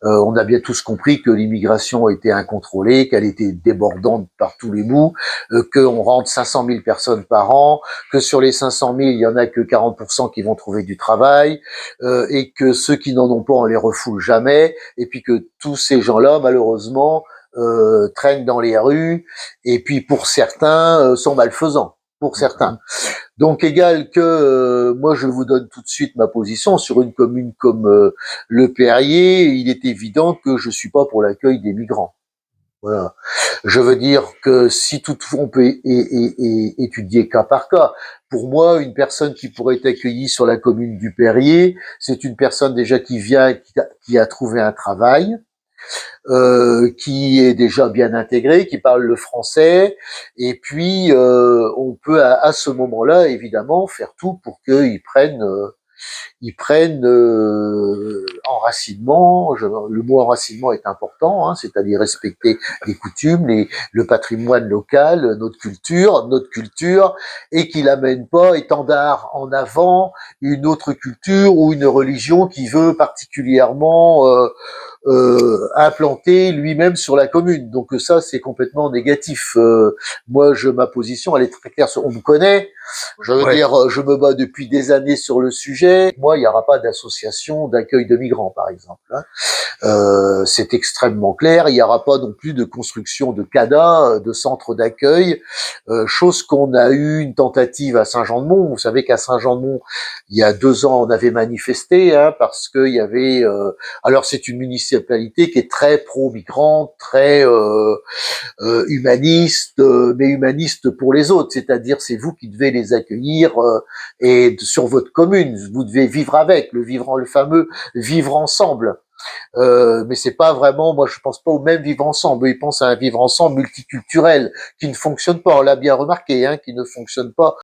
On a bien tous compris que l'immigration était incontrôlée, qu'elle était débordante par tous les bouts, qu'on rentre 500 000 personnes par an, que sur les 500 000, il y en a que 40% qui vont trouver du travail, et que ceux qui n'en ont pas, on les refoule jamais, et puis que tous ces gens-là, malheureusement, traînent dans les rues, et puis pour certains, sont malfaisants, pour certains. Donc égal que moi je vous donne tout de suite ma position sur une commune comme Le Perrier, il est évident que je suis pas pour l'accueil des migrants. Voilà. Je veux dire que si toutefois on peut étudier cas par cas, pour moi, une personne qui pourrait être accueillie sur la commune du Perrier, c'est une personne déjà qui vient, qui a trouvé un travail, qui est déjà bien intégré, qui parle le français, et puis on peut à ce moment-là évidemment faire tout pour qu'ils prennent enracinement. Le mot enracinement est important, hein, c'est-à-dire respecter les coutumes, le patrimoine local, notre culture, et qu'il n'amène pas étendard en avant une autre culture ou une religion qui veut particulièrement implanté lui-même sur la commune. Donc ça, c'est complètement négatif. Moi, ma position, elle est très claire. On me connaît. Je veux dire, je me bats depuis des années sur le sujet. Moi, il n'y aura pas d'association d'accueil de migrants, par exemple. Hein. C'est extrêmement clair. Il n'y aura pas non plus de construction de CADA, de centres d'accueil, chose qu'on a eu une tentative à Saint-Jean-de-Mont. Vous savez qu'à Saint-Jean-de-Mont, il y a 2 ans, on avait manifesté, hein, parce qu'il y avait... alors, c'est une municipalité qui est très pro-migrante, très humaniste, mais humaniste pour les autres. C'est-à-dire, c'est vous qui devez les accueillir et sur votre commune. Vous devez vivre avec, le fameux vivre ensemble. Mais c'est pas vraiment, moi je pense pas au même vivre ensemble. Ils pensent à un vivre ensemble multiculturel qui ne fonctionne pas. On l'a bien remarqué, hein, qui ne fonctionne pas.